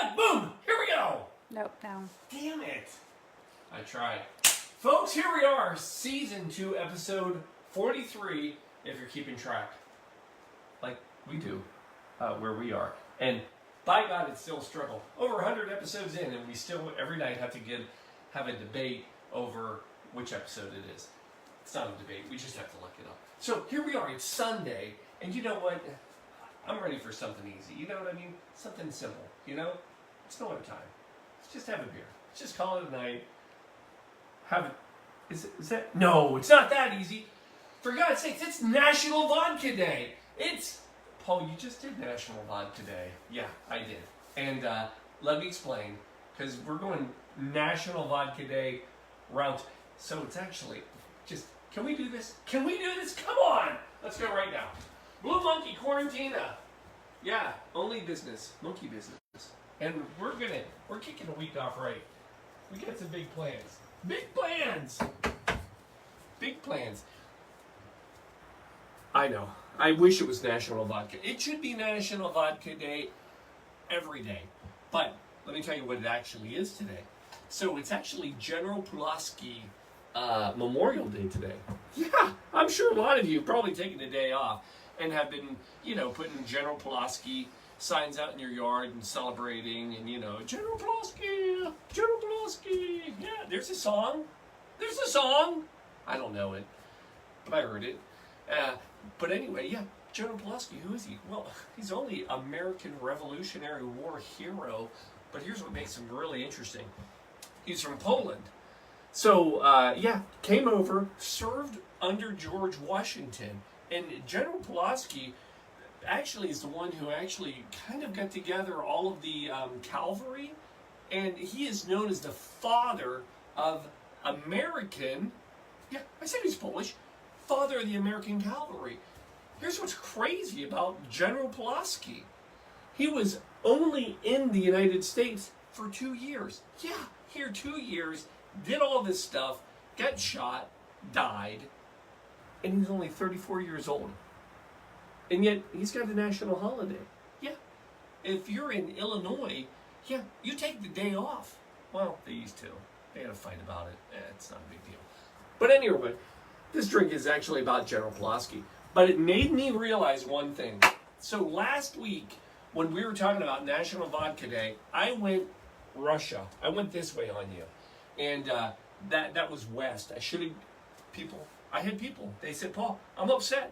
what? Boom! Here we go! Nope, no. Damn it. I tried. Folks, here we are. Season 2, episode 43, if you're keeping track. Like we do, where we are. And by God, it's still a struggle. Over 100 episodes in, and we still, every night, have to have a debate over which episode it is. It's not a debate. We just have to look it up. So here we are. It's Sunday. And you know what? I'm ready for something easy. You know what I mean? Something simple. You know? It's no other time. Let's just have a beer. Let's just call it a night. Is that? No, it's not that easy. For God's sakes, it's National Vodka Day. Paul, you just did National Vodka Day. Yeah, I did. And let me explain. Because we're going National Vodka Day round. So it's actually just, can we do this? Can we do this? Come on! Let's go right now. Blue Monkey Quarantine. Yeah, only business. Monkey business. And we're kicking a week off right. We got some big plans. Big plans! Big plans. I know. I wish it was National Vodka. It should be National Vodka Day every day. But let me tell you what it actually is today. So it's actually General Pulaski Memorial Day today. Yeah, I'm sure a lot of you have probably taken the day off and have been, putting General Pulaski signs out in your yard and celebrating and, General Pulaski, General Pulaski. Yeah, there's a song. There's a song. I don't know it, but I heard it. But anyway, yeah, General Pulaski, who is he? Well, he's only American Revolutionary War hero, but here's what makes him really interesting. He's from Poland. So, came over, served under George Washington, and General Pulaski actually is the one who actually kind of got together all of the cavalry, and he is known as the father of American, I said he's Polish, father of the American cavalry. Here's what's crazy about General Pulaski. He was only in the United States for 2 years. Yeah, here 2 years, did all this stuff, got shot, died, and he's only 34 years old. And yet, he's got a national holiday. Yeah. If you're in Illinois, you take the day off. Well, they used to. They had a fight about it. It's not a big deal. But anyway, this drink is actually about General Pulaski. But it made me realize one thing. So last week, when we were talking about National Vodka Day, I went Russia. I went this way on you. And that was west. I had people. They said, Paul, I'm upset.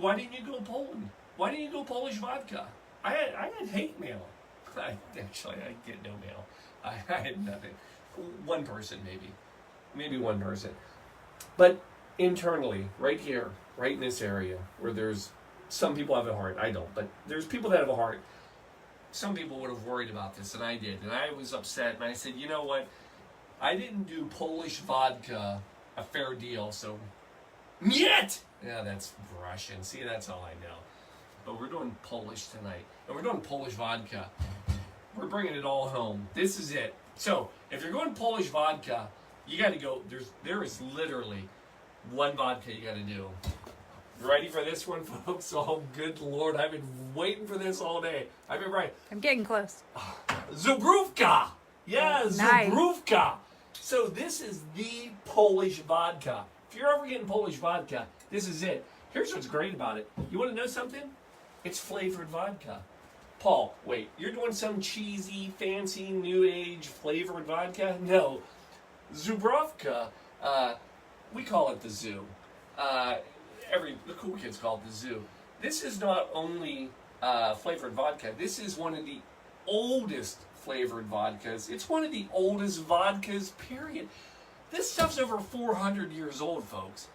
Why didn't you go Poland? Why didn't you go Polish vodka? I had hate mail. I get no mail. I had nothing. One person, maybe one person. But internally, right here, right in this area, where there's some people have a heart. I don't, but there's people that have a heart. Some people would have worried about this, and I did. And I was upset, and I said, you know what? I didn't do Polish vodka a fair deal, so Niet! Yeah, that's Russian. See, that's all I know. But we're doing Polish tonight. And we're doing Polish vodka. We're bringing it all home. This is it. So, if you're going Polish vodka, you got to go. There is literally one vodka you got to do. You ready for this one, folks? Oh, good Lord. I've been waiting for this all day. I've been right. I'm getting close. Zubrówka! Yeah, Nice. Zubrówka! So, this is the Polish vodka. If you're ever getting Polish vodka, this is it. Here's what's great about it. You want to know something? It's flavored vodka. Paul, wait, you're doing some cheesy, fancy, new age flavored vodka? No. Zubrówka, we call it the zoo. The cool kids call it the zoo. This is not only flavored vodka. This is one of the oldest flavored vodkas. It's one of the oldest vodkas, period. This stuff's over 400 years old, folks.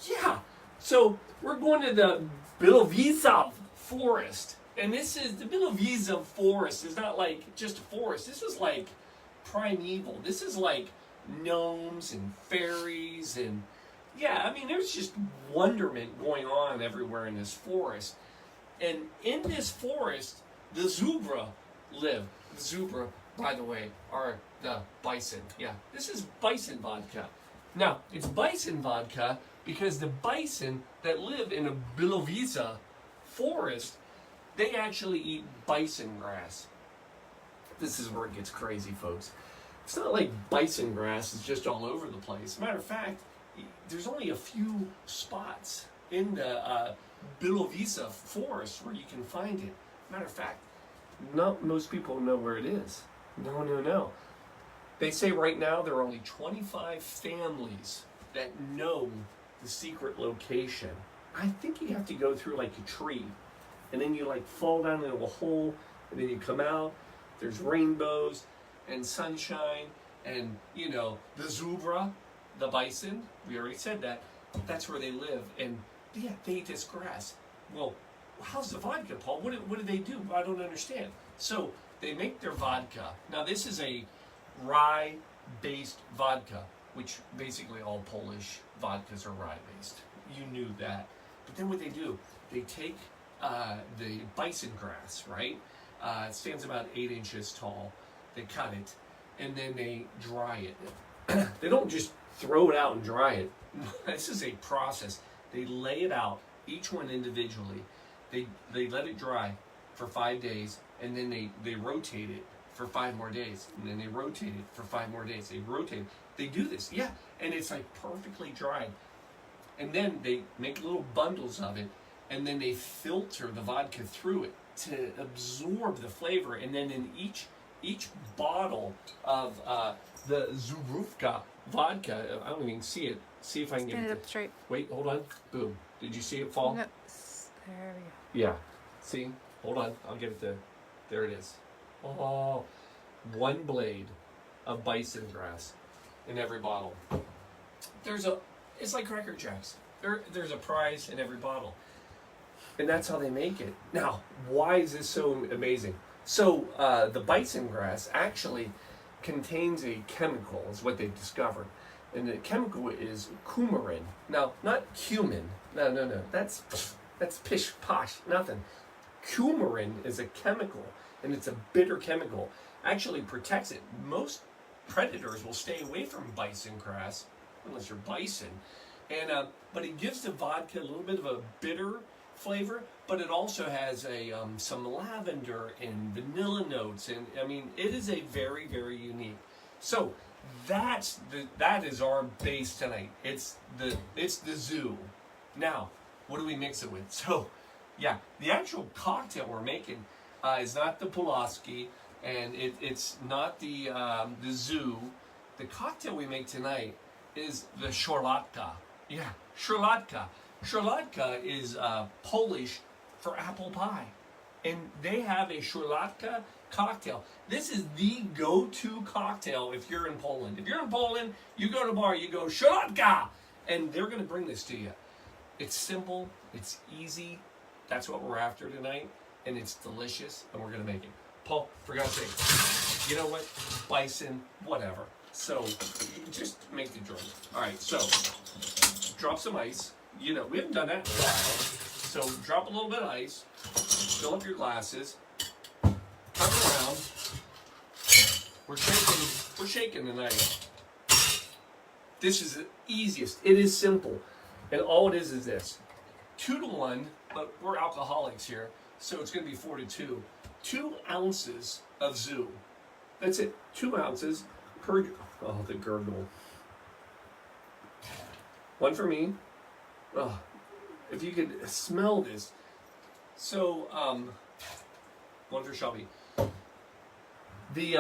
Yeah. So we're going to the Białowieża forest. And the Białowieża forest is not like just a forest. This is like primeval. This is like gnomes and fairies and there's just wonderment going on everywhere in this forest. And in this forest, the zebra live. The zebra, by the way, are the bison. Yeah, this is bison vodka. Now, it's bison vodka because the bison that live in a Białowieża forest, they actually eat bison grass. this is where it gets crazy, folks. It's not like bison grass is just all over the place. Matter of fact, there's only a few spots in the Bilovisa forest where you can find it. Matter of fact, not most people know where it is. No. They say right now there are only 25 families that know the secret location. I think you have to go through like a tree, and then you like fall down into a hole, and then you come out. There's rainbows and sunshine, and you know, the zebra, the bison, we already said that. That's where they live, and yeah, they eat this grass. Well, how's the vodka, Paul? What do they do? I don't understand. So they make their vodka. Now this is a rye-based vodka, which basically all Polish vodkas are rye-based. You knew that. But then what they do, they take the bison grass, right? It stands about 8 inches tall. They cut it, and then they dry it. They don't just throw it out and dry it. This is a process. They lay it out, each one individually. They let it dry for 5 days, and then they rotate it for 5 more days, and then they rotate it for 5 more days. They rotate it. They do this, yeah, and it's like perfectly dried. And then they make little bundles of it, and then they filter the vodka through it to absorb the flavor. And then in each bottle of the Zurufka vodka, I don't even see it. See if I can get it up straight. Wait, hold on. Boom. Did you see it fall? No. There we go. Yeah. See? Hold on. I'll get it there. There it is. Oh, 1 blade of bison grass in every bottle. It's like Cracker Jacks. There's a prize in every bottle. And that's how they make it. Now, why is this so amazing? So, the bison grass actually contains a chemical, is what they've discovered. And the chemical is coumarin. Now, not cumin. No. That's pish posh, nothing. Coumarin is a chemical, and it's a bitter chemical. Actually protects it. Most predators will stay away from bison grass, unless you're bison. And but it gives the vodka a little bit of a bitter flavor, but it also has some lavender and vanilla notes, and I mean, it is a very, very unique. So that is our base tonight. It's the zoo. Now, what do we mix it with? So, yeah, the actual cocktail we're making is not the Pulaski, and it's not the zoo. The cocktail we make tonight is the Szarlotka. Yeah, Szarlotka. Szarlotka is Polish for apple pie. And they have a Szarlotka cocktail. This is the go-to cocktail if you're in Poland. If you're in Poland, you go to a bar, you go, Szarlotka! And they're going to bring this to you. It's simple, it's easy. That's what we're after tonight. And it's delicious, and we're going to make it. Paul, for God's sake, you know what? Bison, whatever. So, just make the drink. All right, so, drop some ice. You know, we haven't done that in a while. So, drop a little bit of ice. Fill up your glasses. Turn around. We're shaking tonight. This is the easiest. It is simple. And all it is this. 2 to 1, but we're alcoholics here, so it's going to be 4 to 2. 2 ounces of zoo. That's it. 2 ounces per... Oh, the gurgle. 1 for me. Oh, if you could smell this. So, 1 for Shelby. The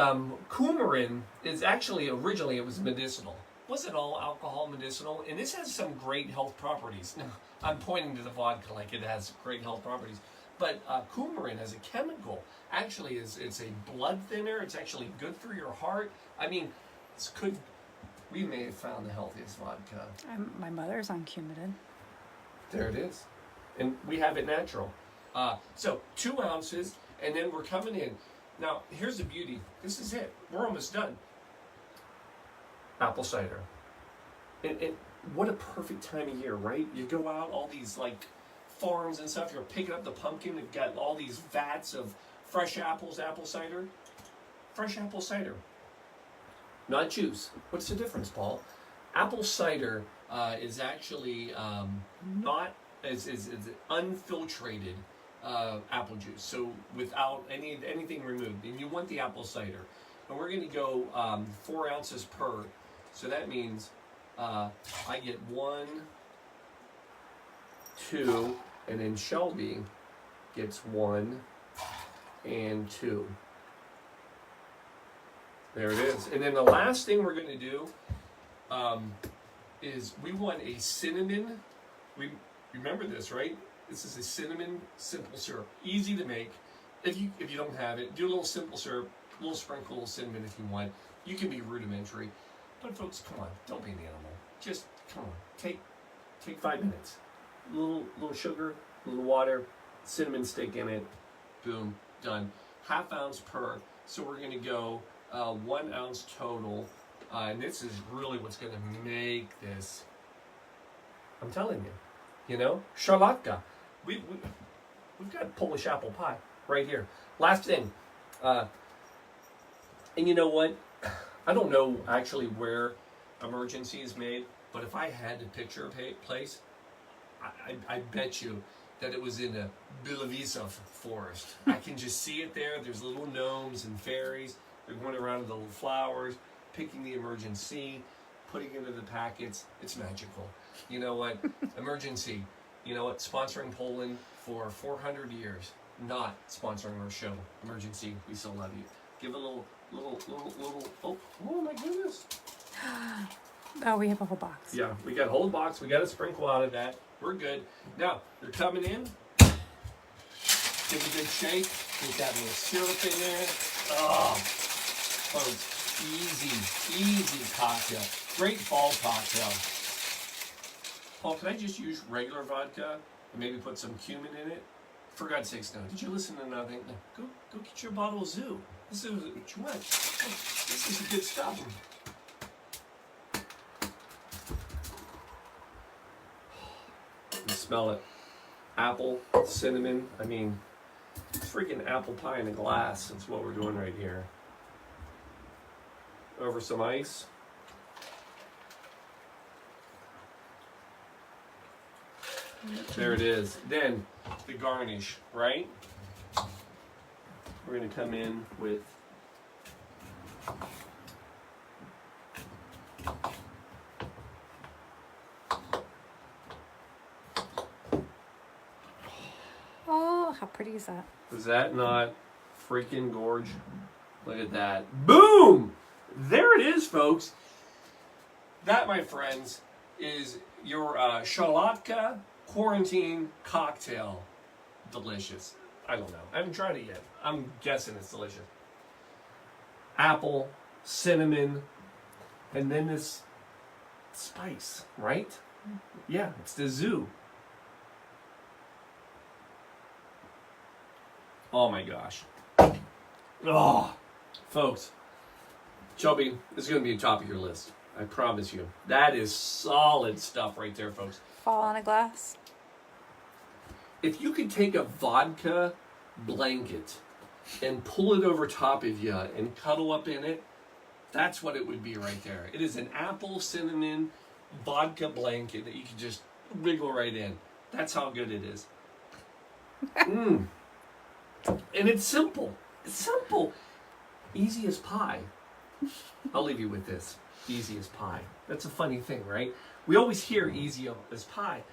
coumarin is actually, originally it was medicinal. Wasn't all alcohol medicinal? And this has some great health properties. Now, I'm pointing to the vodka like it has great health properties. But coumarin as a chemical actually it's a blood thinner. It's actually good for your heart. I mean, we may have found the healthiest vodka. My mother's on Coumadin. There it is. And we have it natural. So 2 ounces, and then we're coming in. Now, here's the beauty. This is it. We're almost done. Apple cider. And what a perfect time of year, right? You go out, all these like farms and stuff, you're picking up the pumpkin, they've got all these vats of fresh apples, apple cider. Fresh apple cider. Not juice. What's the difference, Paul? Apple cider is actually is unfiltrated, apple juice, so without anything removed. And you want the apple cider. And we're going to go 4 ounces per. So that means I get 1, 2, and then Shelby gets 1 and 2. There it is. And then the last thing we're going to do is we want a cinnamon. We remember this, right? This is a cinnamon simple syrup, easy to make. If you don't have it, do a little simple syrup, a little sprinkle of cinnamon if you want. You can be rudimentary, but folks, come on, don't be an animal. Just come on, take 5 minutes. A little sugar, a little water, cinnamon stick in it. Boom, done. 1/2 ounce per. So we're going to go 1 ounce total, and this is really what's going to make this. I'm telling you. You know, Szarlotka. We've got Polish apple pie right here. Last thing, and you know what? I don't know actually where Emergency is made, but if I had to picture a place, I bet you that it was in a Bilovisov forest. I can just see it there. There's little gnomes and fairies. They're going around with the little flowers, picking the Emergency, putting it into the packets. It's magical. You know what? Emergency. You know what? Sponsoring Poland for 400 years. Not sponsoring our show. Emergency. We still love you. Give a little. Oh my goodness. Oh, we have a whole box. Yeah, we got a whole box. We got a sprinkle out of that. We're good. Now, they're coming in. Give a good shake. Get that little syrup in there. Oh, folks, easy cocktail. Great fall cocktail. Paul, can I just use regular vodka and maybe put some cumin in it? For God's sakes, no. Did you listen to nothing? No. Go get your bottle of Zoo. This is what you want. This is good stuff. You smell it. Apple, cinnamon. I mean, freaking apple pie in a glass. That's what we're doing right here. Over some ice. There it is. Then the garnish, right? We're going to come in with Oh, how pretty is that? Is that not freaking gorge? Look at that. Boom! There it is, folks. That, my friends, is your Szarlotka Quarantine Cocktail. Delicious. I don't know. I haven't tried it yet. I'm guessing it's delicious. Apple, cinnamon, and then this spice, right? Yeah, it's the Zoo. Oh my gosh. Oh, folks. Chubby, it's going to be on top of your list. I promise you. That is solid stuff right there, folks. Fall on a glass. If you could take a vodka blanket and pull it over top of you and cuddle up in it, that's what it would be right there. It is an apple cinnamon vodka blanket that you can just wiggle right in. That's how good it is. And it's simple. It's simple. Easy as pie. I'll leave you with this. Easy as pie. That's a funny thing, right? We always hear easy as pie.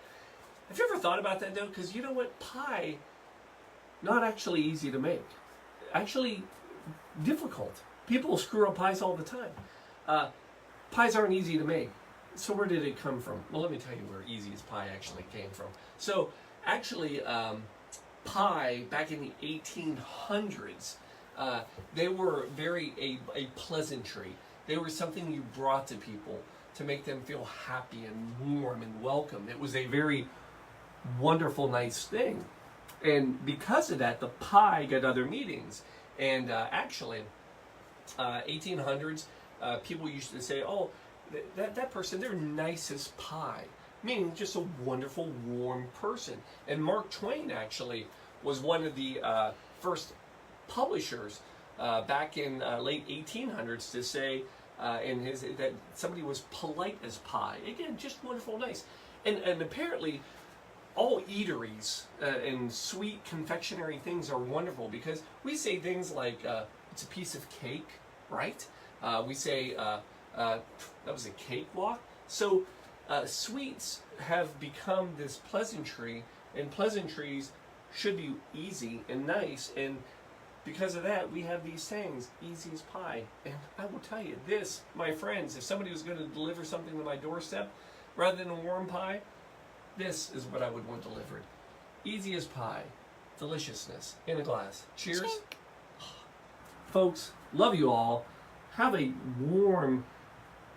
Have you ever thought about that, though? Because you know what? Pie, not actually easy to make. Actually difficult. People screw up pies all the time. Pies aren't easy to make. So where did it come from? Well, let me tell you where easy as pie actually came from. So actually, pie back in the 1800s, they were a pleasantry. They were something you brought to people to make them feel happy and warm and welcome. It was a very wonderful, nice thing. And because of that, the pie got other meanings. And actually, 1800s, people used to say, oh, that person, they're nice as pie. Meaning just a wonderful, warm person. And Mark Twain actually was one of the first publishers back in late 1800s to say that somebody was polite as pie. Again, just wonderful, nice. And apparently, all eateries and sweet confectionery things are wonderful because we say things like it's a piece of cake, right? We say that was a cakewalk. So sweets have become this pleasantry, and pleasantries should be easy and nice, and because of that, we have these sayings, easy as pie. And I will tell you this, my friends, if somebody was going to deliver something to my doorstep, rather than a warm pie, this is what I would want delivered. Easy as pie. Deliciousness. In a glass. Cheers. Chink. Folks, love you all. Have a warm,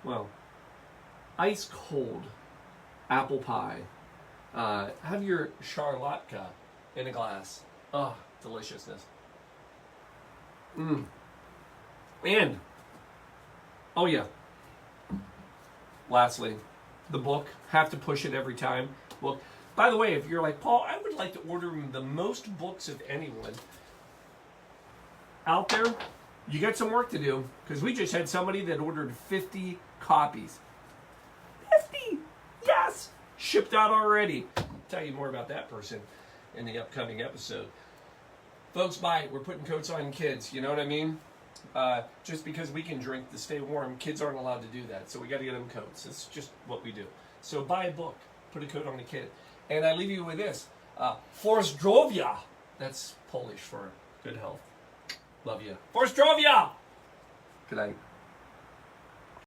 well, ice cold apple pie. Have your Szarlotka in a glass. Deliciousness. And, oh yeah, lastly, the book. Have to push it every time. Book. By the way, if you're like, Paul, I would like to order the most books of anyone out there, you got some work to do, because we just had somebody that ordered 50 copies. 50! Yes! Shipped out already. I'll tell you more about that person in the upcoming episode. Folks, bye. We're putting coats on kids. You know what I mean? Just because we can drink to stay warm, kids aren't allowed to do that. So we got to get them coats. It's just what we do. So buy a book. Put a coat on the kid. And I leave you with this. For zdrowia. That's Polish for good health. Love you. For zdrowia! Good night.